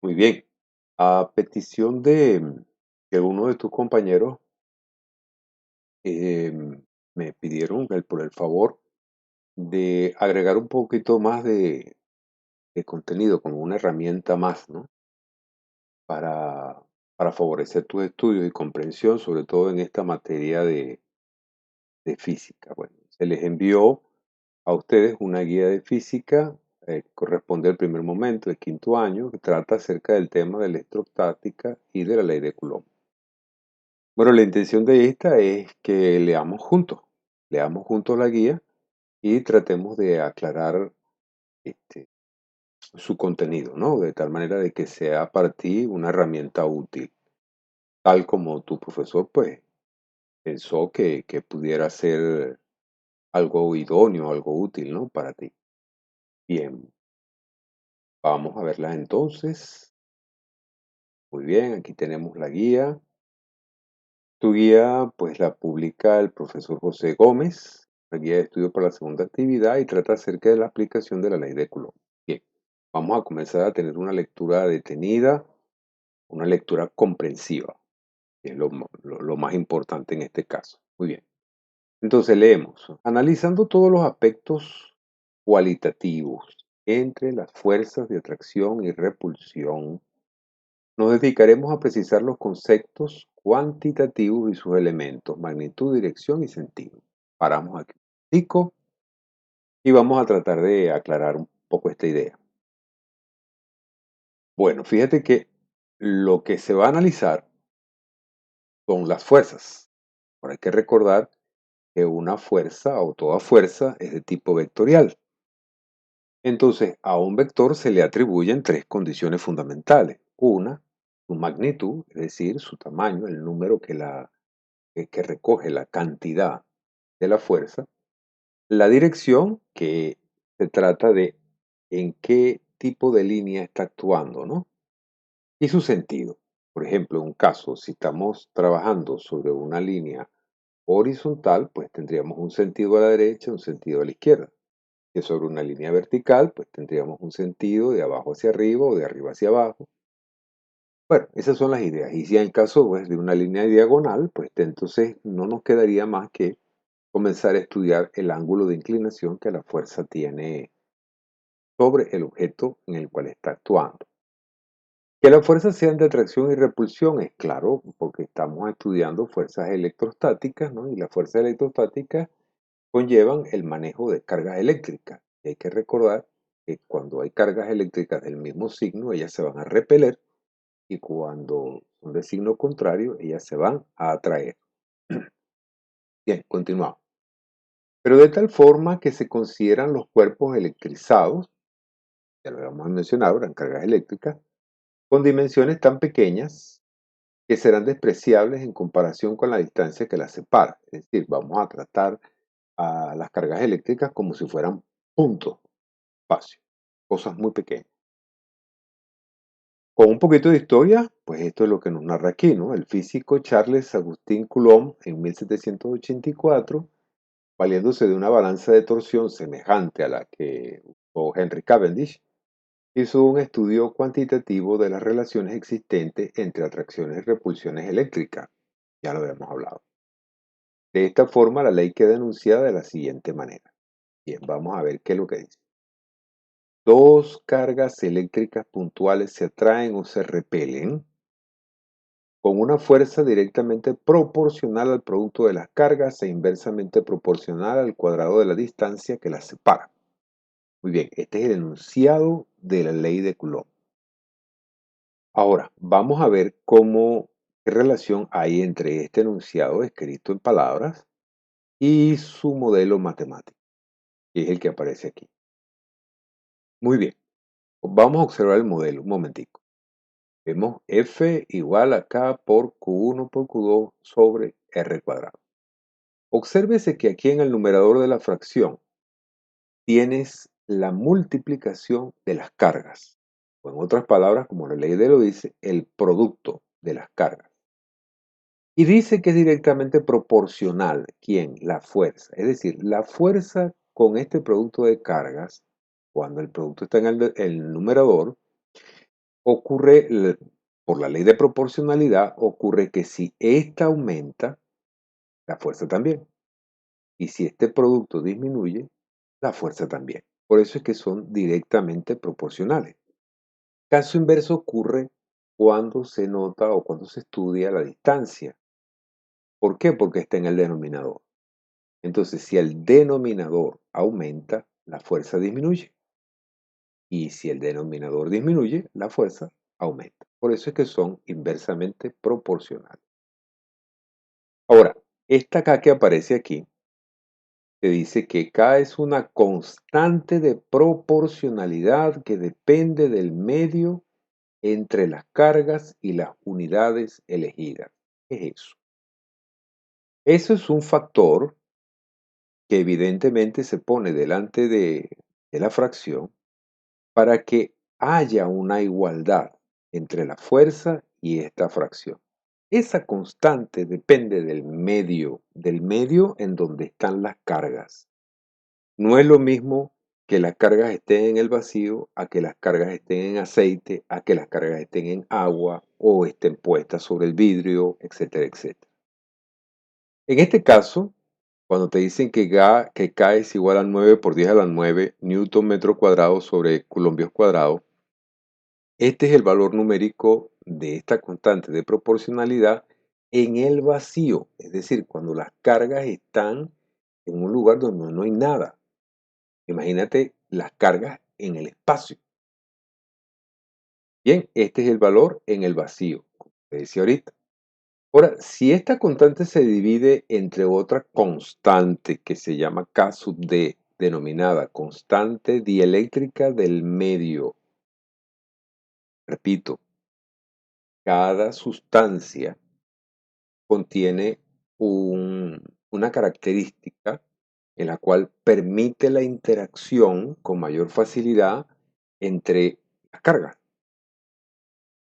Muy bien. A petición de uno de tus compañeros, me pidieron por el favor de agregar un poquito más de contenido, como una herramienta más, ¿no? Para, para favorecer tus estudios y comprensión, sobre todo en esta materia de física. Bueno, se les envió a ustedes una guía de física, corresponde al primer momento, el quinto año, que trata acerca del tema de electrostática y de la ley de Coulomb. Bueno, la intención de esta es que leamos juntos la guía y tratemos de aclarar este, su contenido, ¿no? De tal manera de que sea para ti una herramienta útil, tal como tu profesor, pues, pensó que pudiera ser algo idóneo, algo útil, ¿no? Para ti. Bien, vamos a verla entonces. Muy bien, aquí tenemos la guía. Tu guía, pues la publica el profesor José Gómez, la guía de estudio para la segunda actividad y trata acerca de la aplicación de la ley de Coulomb. Bien, vamos a comenzar a tener una lectura detenida, una lectura comprensiva, que es lo más importante en este caso. Muy bien, entonces leemos. Analizando todos los aspectos cualitativos entre las fuerzas de atracción y repulsión, nos dedicaremos a precisar los conceptos cuantitativos y sus elementos, magnitud, dirección y sentido. Paramos aquí un momentico y vamos a tratar de aclarar un poco esta idea. Bueno, fíjate que lo que se va a analizar son las fuerzas. Ahora hay que recordar que una fuerza o toda fuerza es de tipo vectorial. Entonces, a un vector se le atribuyen tres condiciones fundamentales. Una, su magnitud, es decir, su tamaño, el número que recoge la cantidad de la fuerza, la dirección, que se trata de en qué tipo de línea está actuando, ¿no? Y su sentido. Por ejemplo, en un caso, si estamos trabajando sobre una línea horizontal, pues tendríamos un sentido a la derecha, un sentido a la izquierda. Si es sobre una línea vertical, pues tendríamos un sentido de abajo hacia arriba o de arriba hacia abajo. Bueno, esas son las ideas. Y si en el caso pues, de una línea diagonal, pues entonces no nos quedaría más que comenzar a estudiar el ángulo de inclinación que la fuerza tiene sobre el objeto en el cual está actuando. Que las fuerzas sean de atracción y repulsión es claro, porque estamos estudiando fuerzas electrostáticas, ¿no? Y las fuerzas electrostáticas conllevan el manejo de cargas eléctricas. Y hay que recordar que cuando hay cargas eléctricas del mismo signo, ellas se van a repeler y cuando son de signo contrario, ellas se van a atraer. Bien, continuamos. Pero de tal forma que se consideran los cuerpos electrizados, ya lo habíamos mencionado, eran cargas eléctricas, con dimensiones tan pequeñas que serán despreciables en comparación con la distancia que las separa. Es decir, vamos a tratar a las cargas eléctricas como si fueran puntos, espacio, cosas muy pequeñas. Con un poquito de historia, pues esto es lo que nos narra aquí, ¿no? El físico Charles Agustín Coulomb en 1784, valiéndose de una balanza de torsión semejante a la que usó Henry Cavendish, hizo un estudio cuantitativo de las relaciones existentes entre atracciones y repulsiones eléctricas. Ya lo habíamos hablado. De esta forma, la ley queda enunciada de la siguiente manera. Bien, vamos a ver qué es lo que dice. Dos cargas eléctricas puntuales se atraen o se repelen con una fuerza directamente proporcional al producto de las cargas e inversamente proporcional al cuadrado de la distancia que las separa. Muy bien, este es el enunciado de la ley de Coulomb. Ahora, vamos a ver qué relación hay entre este enunciado escrito en palabras y su modelo matemático, que es el que aparece aquí. Muy bien, vamos a observar el modelo un momentico. Vemos F igual a K por Q1 por Q2 sobre R cuadrado. Obsérvese que aquí en el numerador de la fracción tienes la multiplicación de las cargas. O en otras palabras, como la ley de lo dice, el producto de las cargas. Y dice que es directamente proporcional. ¿Quién? La fuerza. Es decir, la fuerza con este producto de cargas, cuando el producto está en el numerador, Ocurre, por la ley de proporcionalidad, ocurre que si esta aumenta, la fuerza también. Y si este producto disminuye, la fuerza también. Por eso es que son directamente proporcionales. Caso inverso ocurre cuando se nota o cuando se estudia la distancia. ¿Por qué? Porque está en el denominador. Entonces, si el denominador aumenta, la fuerza disminuye. Y si el denominador disminuye, la fuerza aumenta. Por eso es que son inversamente proporcionales. Ahora, esta K que aparece aquí te dice que K es una constante de proporcionalidad que depende del medio entre las cargas y las unidades elegidas. ¿Qué es eso? Eso es un factor que evidentemente se pone delante de la fracción para que haya una igualdad entre la fuerza y esta fracción. Esa constante depende del medio en donde están las cargas. No es lo mismo que las cargas estén en el vacío, a que las cargas estén en aceite, a que las cargas estén en agua o estén puestas sobre el vidrio, etcétera, etcétera. En este caso, cuando te dicen que K es igual a 9 por 10 a la 9 newton metro cuadrado sobre colombios cuadrados, este es el valor numérico de esta constante de proporcionalidad en el vacío, es decir, cuando las cargas están en un lugar donde no hay nada. Imagínate las cargas en el espacio. Bien, este es el valor en el vacío, como te decía ahorita. Ahora, si esta constante se divide entre otra constante que se llama K sub D, denominada constante dieléctrica del medio, repito, cada sustancia contiene una característica en la cual permite la interacción con mayor facilidad entre las cargas.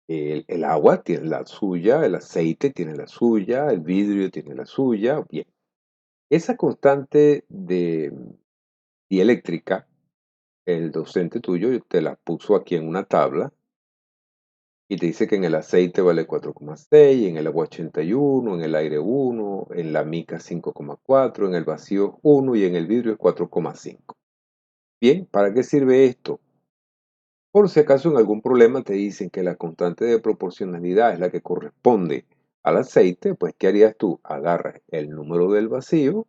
El agua tiene la suya, el aceite tiene la suya, el vidrio tiene la suya. Bien, esa constante dieléctrica, el docente tuyo te la puso aquí en una tabla y te dice que en el aceite vale 4,6, en el agua 81, en el aire 1, en la mica 5,4, en el vacío 1 y en el vidrio es 4,5. Bien, ¿para qué sirve esto? Por si acaso en algún problema te dicen que la constante de proporcionalidad es la que corresponde al aceite, pues ¿qué harías tú? Agarras el número del vacío,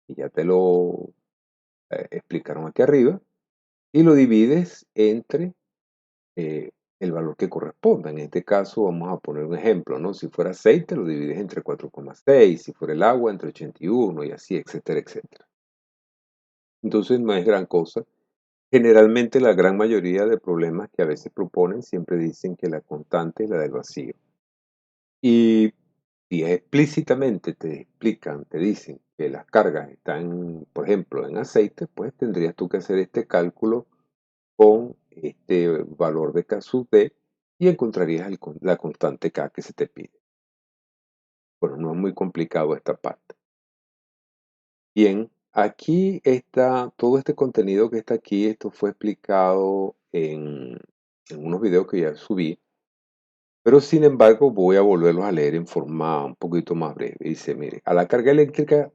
y ya te lo explicaron aquí arriba, y lo divides entre el valor que corresponda. En este caso vamos a poner un ejemplo, ¿no? Si fuera aceite lo divides entre 4,6, si fuera el agua entre 81 y así, etcétera, etcétera. Entonces no es gran cosa. Generalmente la gran mayoría de problemas que a veces proponen siempre dicen que la constante es la del vacío. Y si explícitamente te explican, te dicen que las cargas están, por ejemplo, en aceite, pues tendrías tú que hacer este cálculo con este valor de K sub D y encontrarías la constante K que se te pide. Bueno, no es muy complicado esta parte. Bien, aquí está todo este contenido que está aquí. Esto fue explicado en unos videos que ya subí, pero sin embargo voy a volverlos a leer en forma un poquito más breve. Dice, mire, a la carga eléctrica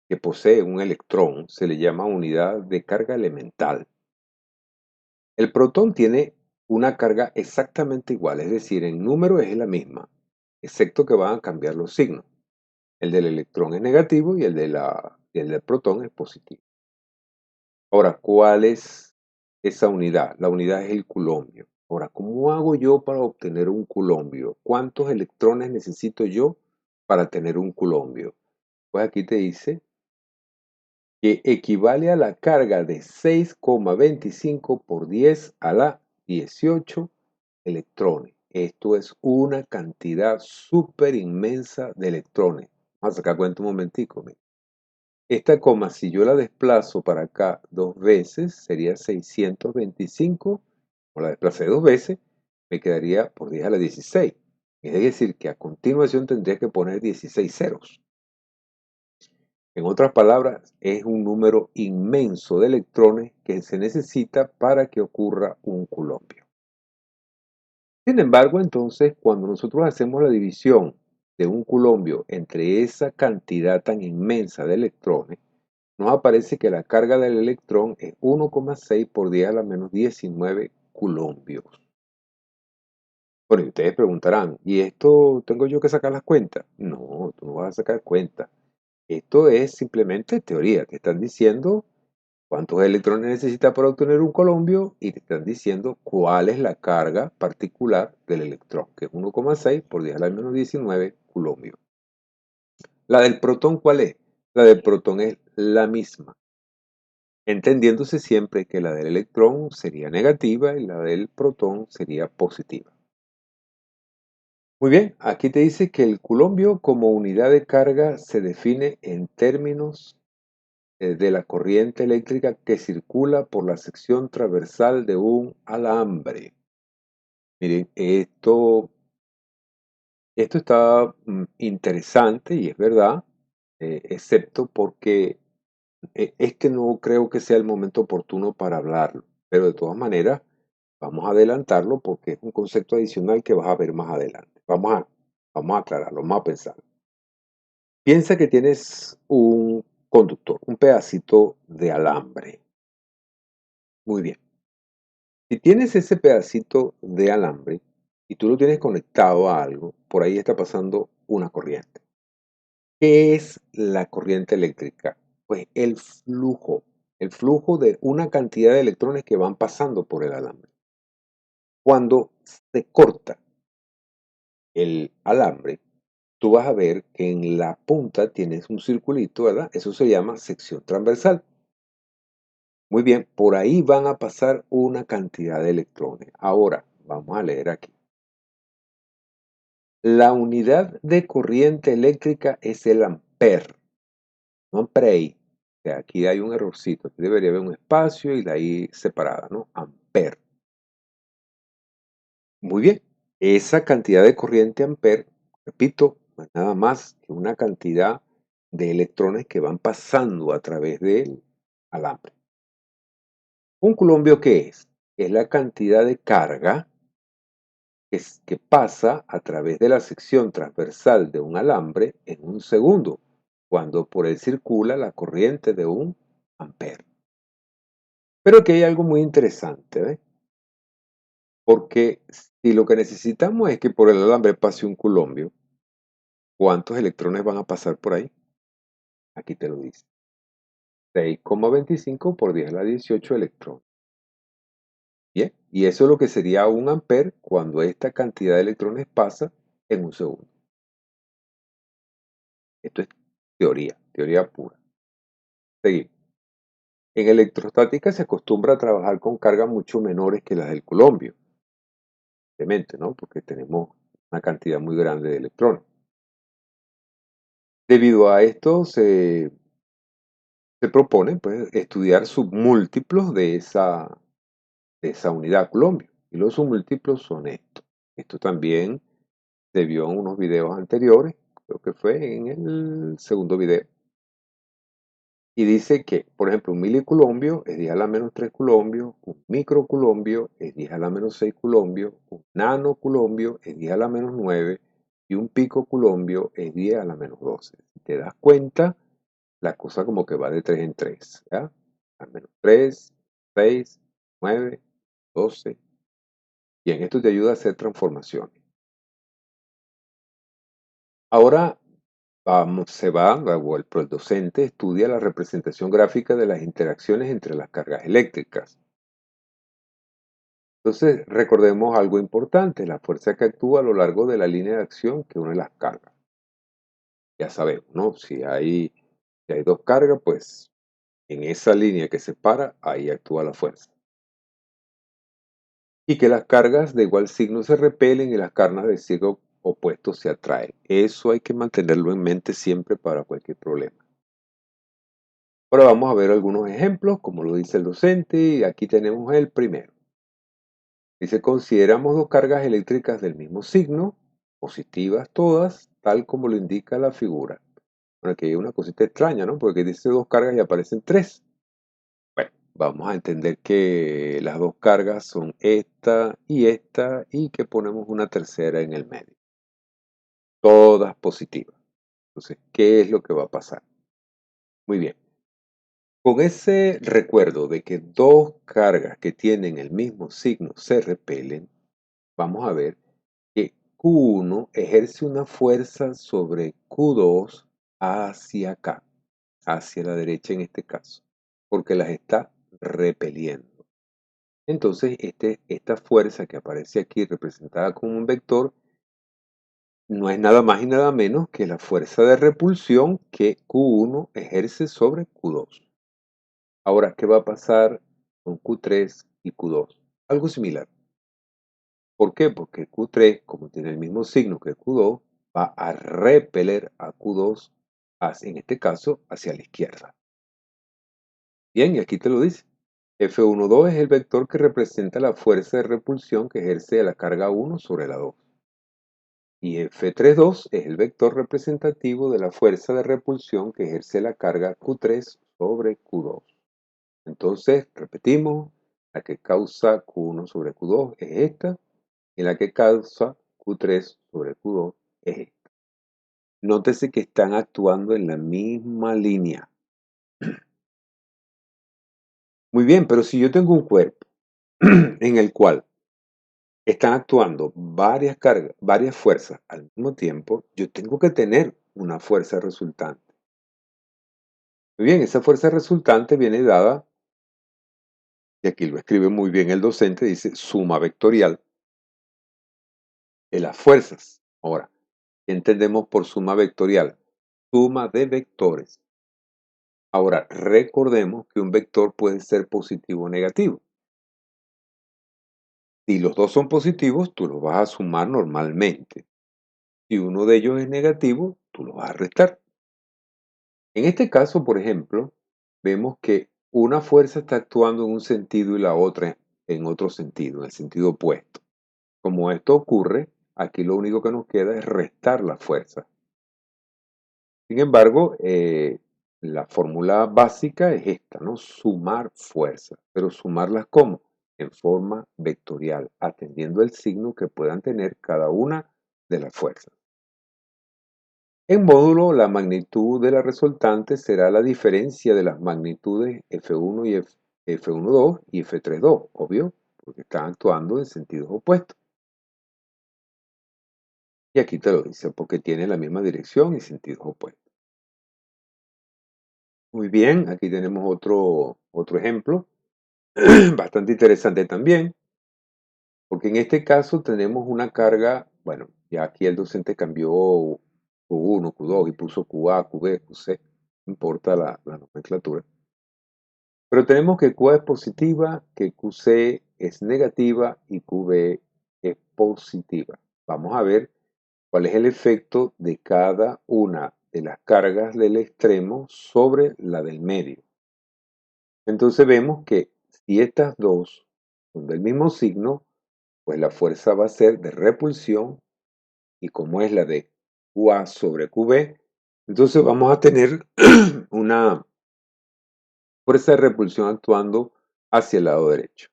que posee un electrón se le llama unidad de carga elemental. El protón tiene una carga exactamente igual, es decir, en número es la misma, excepto que van a cambiar los signos. El del electrón es negativo y el del protón es positivo. Ahora, ¿cuál es esa unidad? La unidad es el culombio. Ahora, ¿cómo hago yo para obtener un culombio? ¿Cuántos electrones necesito yo para tener un culombio? Pues aquí te dice que equivale a la carga de 6,25 por 10 a la 18 electrones. Esto es una cantidad súper inmensa de electrones. Vamos a sacar cuenta un momentico. Mira. Esta coma, si yo la desplazo para acá dos veces, sería 625. O la desplacé dos veces, me quedaría por 10 a la 16. Es decir, que a continuación tendría que poner 16 ceros. En otras palabras, es un número inmenso de electrones que se necesita para que ocurra un culombio. Sin embargo, entonces, cuando nosotros hacemos la división de un culombio entre esa cantidad tan inmensa de electrones, nos aparece que la carga del electrón es 1,6 por 10 a la menos 19 coulombios. Bueno, y ustedes preguntarán, ¿y esto tengo yo que sacar las cuentas? No, tú no vas a sacar cuentas. Esto es simplemente teoría. Te están diciendo cuántos electrones necesita para obtener un colombio y te están diciendo cuál es la carga particular del electrón, que es 1,6 por 10 a la menos 19 coulombios. La del protón, ¿cuál es? La del protón es la misma, entendiéndose siempre que la del electrón sería negativa y la del protón sería positiva. Muy bien, aquí te dice que el culombio como unidad de carga se define en términos de la corriente eléctrica que circula por la sección transversal de un alambre. Miren, esto está interesante y es verdad, excepto porque este no creo que sea el momento oportuno para hablarlo, pero de todas maneras vamos a adelantarlo porque es un concepto adicional que vas a ver más adelante. Vamos a aclararlo, vamos a pensar. Piensa que tienes un conductor, un pedacito de alambre. Muy bien. Si tienes ese pedacito de alambre y tú lo tienes conectado a algo, por ahí está pasando una corriente. ¿Qué es la corriente eléctrica? Pues el flujo de una cantidad de electrones que van pasando por el alambre. Cuando se corta el alambre, tú vas a ver que en la punta tienes un circulito, ¿verdad? Eso se llama sección transversal. Muy bien, por ahí van a pasar una cantidad de electrones. Ahora, vamos a leer aquí. La unidad de corriente eléctrica es el ampere, no ampere. O sea, aquí hay un errorcito. Aquí debería haber un espacio y la I separada, ¿no? Ampere. Muy bien. Esa cantidad de corriente ampere, repito, no es nada más que una cantidad de electrones que van pasando a través del alambre. ¿Un culombio qué es? Es la cantidad de carga que pasa a través de la sección transversal de un alambre en un segundo, cuando por él circula la corriente de un ampere. Pero aquí hay algo muy interesante, ¿ves? Porque si lo que necesitamos es que por el alambre pase un culombio, ¿cuántos electrones van a pasar por ahí? Aquí te lo dice. 6,25 por 10 a la 18 electrones. Bien, y eso es lo que sería un ampere cuando esta cantidad de electrones pasa en un segundo. Esto es teoría pura. Seguimos. En electrostática se acostumbra a trabajar con cargas mucho menores que las del culombio, obviamente, ¿no? Porque tenemos una cantidad muy grande de electrones. Debido a esto, se propone pues, estudiar submúltiplos de esa unidad culombio. Y los submúltiplos son estos. Esto también se vio en unos videos anteriores, creo que fue en el segundo video. Y dice que, por ejemplo, un miliculombio es 10 a la menos 3 culombios, un microculombio es 10 a la menos 6 culombios, un nanoculombio es 10 a la menos 9 y un picoculombio es 10 a la menos 12. Si te das cuenta, la cosa como que va de 3 en 3, ¿ya? Al menos 3, 6, 9, 12. Bien, esto te ayuda a hacer transformaciones. Ahora el docente estudia la representación gráfica de las interacciones entre las cargas eléctricas. Entonces, recordemos algo importante, la fuerza que actúa a lo largo de la línea de acción que une las cargas. Ya sabemos, ¿no? Si hay dos cargas, pues en esa línea que separa, ahí actúa la fuerza. Y que las cargas de igual signo se repelen y las cargas de signo opuesto se atraen. Eso hay que mantenerlo en mente siempre para cualquier problema. Ahora vamos a ver algunos ejemplos, como lo dice el docente, y aquí tenemos el primero. Dice, consideramos dos cargas eléctricas del mismo signo, positivas todas, tal como lo indica la figura. Bueno, aquí hay una cosita extraña, ¿no? Porque dice dos cargas y aparecen tres. Bueno, vamos a entender que las dos cargas son esta y que ponemos una tercera en el medio. Todas positivas. Entonces, ¿qué es lo que va a pasar? Muy bien. Con ese recuerdo de que dos cargas que tienen el mismo signo se repelen, vamos a ver que Q1 ejerce una fuerza sobre Q2 hacia acá, hacia la derecha en este caso, porque las está repeliendo. Entonces, esta fuerza que aparece aquí representada como un vector no es nada más y nada menos que la fuerza de repulsión que Q1 ejerce sobre Q2. Ahora, ¿qué va a pasar con Q3 y Q2? Algo similar. ¿Por qué? Porque Q3, como tiene el mismo signo que Q2, va a repeler a Q2, en este caso, hacia la izquierda. Bien, y aquí te lo dice. F12 es el vector que representa la fuerza de repulsión que ejerce la carga 1 sobre la 2. Y F32 es el vector representativo de la fuerza de repulsión que ejerce la carga Q3 sobre Q2. Entonces, repetimos, la que causa Q1 sobre Q2 es esta, y la que causa Q3 sobre Q2 es esta. Nótese que están actuando en la misma línea. Muy bien, pero si yo tengo un cuerpo en el cual están actuando varias cargas, varias fuerzas al mismo tiempo, yo tengo que tener una fuerza resultante. Muy bien, esa fuerza resultante viene dada, y aquí lo escribe muy bien el docente, dice suma vectorial de las fuerzas. Ahora, ¿qué entendemos por suma vectorial? Suma de vectores. Ahora, recordemos que un vector puede ser positivo o negativo. Si los dos son positivos, tú los vas a sumar normalmente. Si uno de ellos es negativo, tú lo vas a restar. En este caso, por ejemplo, vemos que una fuerza está actuando en un sentido y la otra en otro sentido, en el sentido opuesto. Como esto ocurre, aquí lo único que nos queda es restar la fuerza. Sin embargo, la fórmula básica es esta, ¿no? Sumar fuerzas, pero sumarlas ¿cómo? En forma vectorial, atendiendo el signo que puedan tener cada una de las fuerzas. En módulo, la magnitud de la resultante será la diferencia de las magnitudes F1 y F12 y F32, obvio, porque están actuando en sentidos opuestos. Y aquí te lo dice, porque tienen la misma dirección y sentidos opuestos. Muy bien, aquí tenemos otro ejemplo, bastante interesante también, porque en este caso tenemos una carga, bueno, ya aquí el docente cambió Q1, Q2 y puso QA, QB, QC, no importa la nomenclatura. Pero tenemos que QA es positiva, que QC es negativa y QB es positiva. Vamos a ver cuál es el efecto de cada una de las cargas del extremo sobre la del medio. Entonces vemos que si estas dos son del mismo signo, pues la fuerza va a ser de repulsión y como es la de QA sobre QB, entonces vamos a tener una fuerza de repulsión actuando hacia el lado derecho.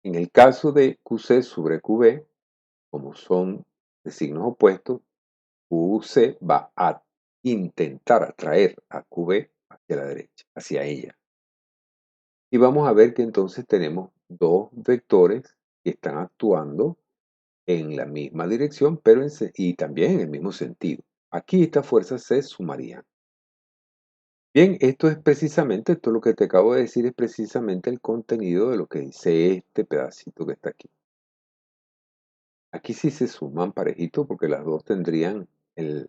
En el caso de QC sobre QB, como son de signos opuestos, QC va a intentar atraer a QB hacia la derecha, hacia ella. Y vamos a ver que entonces tenemos dos vectores que están actuando en la misma dirección, pero y también en el mismo sentido. Aquí estas fuerzas se sumarían. Bien, esto es precisamente, esto lo que te acabo de decir es precisamente el contenido de lo que dice este pedacito que está aquí. Aquí sí se suman parejito porque las dos tendrían el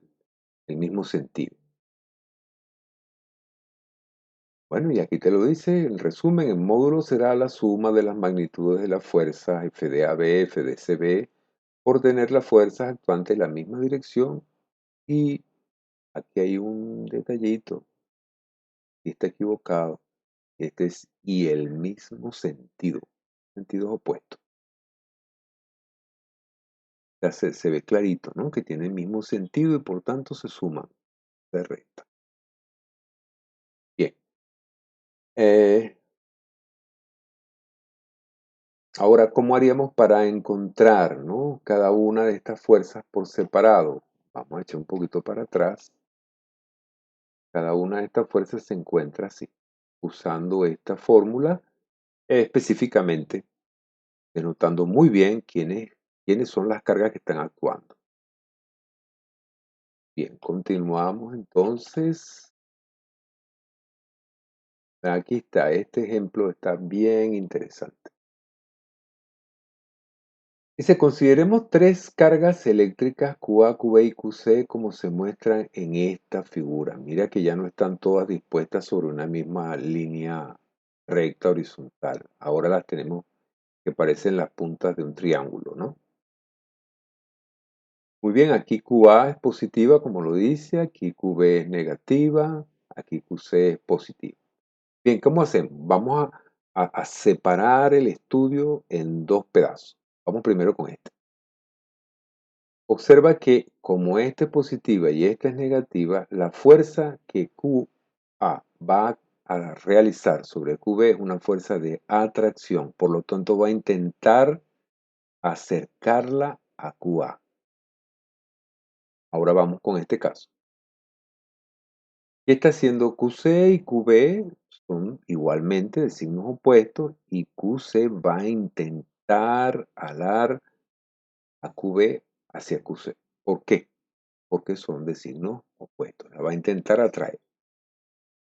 mismo sentido. Bueno, y aquí te lo dice, en resumen, el módulo será la suma de las magnitudes de las fuerzas FDAB, FDCB, por tener las fuerzas actuantes en la misma dirección. Y aquí hay un detallito, y está equivocado, este es y el mismo sentido, sentidos opuestos. Ya se ve clarito, ¿no? Que tiene el mismo sentido y por tanto se suman, se restan. Bien. Ahora, ¿cómo haríamos para encontrar, ¿no?, cada una de estas fuerzas por separado? Vamos a echar un poquito para atrás. Cada una de estas fuerzas se encuentra así, usando esta fórmula específicamente, denotando muy bien quiénes son las cargas que están actuando. Bien, continuamos entonces. Aquí está, este ejemplo está bien interesante. Dice, consideremos tres cargas eléctricas QA, QB y QC como se muestran en esta figura. Mira que ya no están todas dispuestas sobre una misma línea recta horizontal. Ahora las tenemos que parecen las puntas de un triángulo, ¿no? Muy bien, aquí QA es positiva, como lo dice, aquí QB es negativa, aquí QC es positiva. Bien, ¿cómo hacemos? Vamos a separar el estudio en dos pedazos. Vamos primero con este. Observa que como esta es positiva y esta es negativa, la fuerza que QA va a realizar sobre QB es una fuerza de atracción. Por lo tanto, va a intentar acercarla a QA. Ahora vamos con este caso. ¿Qué está haciendo QC y QB? Son igualmente de signos opuestos y QC va a intentar alar a QB hacia QC. ¿Por qué? Porque son de signos opuestos. La va a intentar atraer.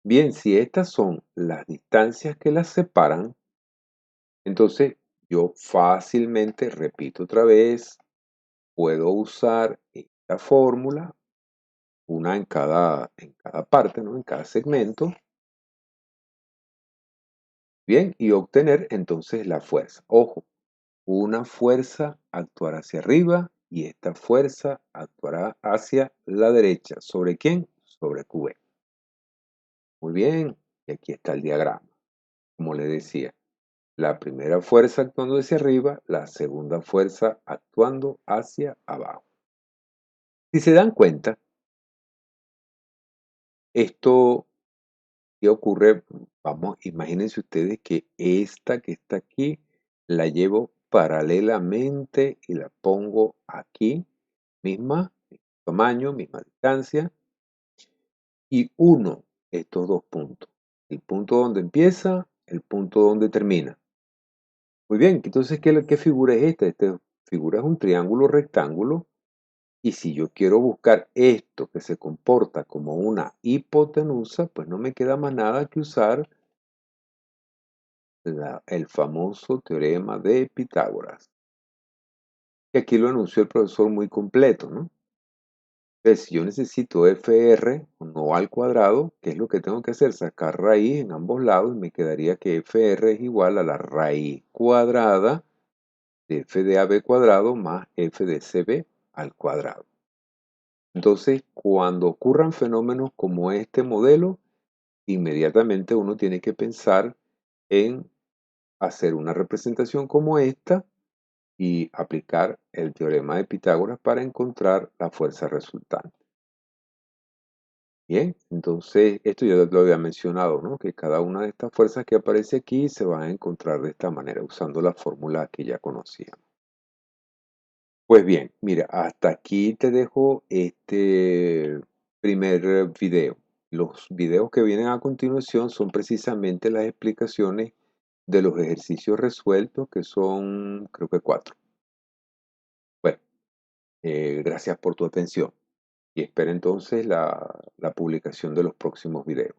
Bien, si estas son las distancias que las separan, entonces yo fácilmente, repito otra vez, puedo usar esta fórmula, una en cada parte, ¿no?, en cada segmento. Bien, y obtener entonces la fuerza. Ojo, una fuerza actuará hacia arriba y esta fuerza actuará hacia la derecha. ¿Sobre quién? Sobre QB. Muy bien, y aquí está el diagrama. Como le decía, la primera fuerza actuando hacia arriba, la segunda fuerza actuando hacia abajo. Si se dan cuenta, esto ¿qué ocurre? Vamos, imagínense ustedes que esta que está aquí la llevo paralelamente y la pongo aquí, misma tamaño, misma distancia, y uno estos dos puntos. El punto donde empieza, el punto donde termina. Muy bien, entonces, ¿qué figura es esta? Esta figura es un triángulo rectángulo. Y si yo quiero buscar esto que se comporta como una hipotenusa, pues no me queda más nada que usar el famoso teorema de Pitágoras. Y aquí lo anunció el profesor muy completo, ¿no? Entonces, si yo necesito FR, no al cuadrado, ¿qué es lo que tengo que hacer? Sacar raíz en ambos lados y me quedaría que FR es igual a la raíz cuadrada de f de AB cuadrado más f de CB al cuadrado. Entonces, cuando ocurran fenómenos como este modelo, inmediatamente uno tiene que pensar en hacer una representación como esta y aplicar el teorema de Pitágoras para encontrar la fuerza resultante. Bien, entonces esto ya lo había mencionado, ¿no?, que cada una de estas fuerzas que aparece aquí se van a encontrar de esta manera, usando la fórmula que ya conocíamos. Pues bien, mira, hasta aquí te dejo este primer video. Los videos que vienen a continuación son precisamente las explicaciones de los ejercicios resueltos, que son, creo que 4. Bueno, gracias por tu atención y espero entonces la publicación de los próximos videos.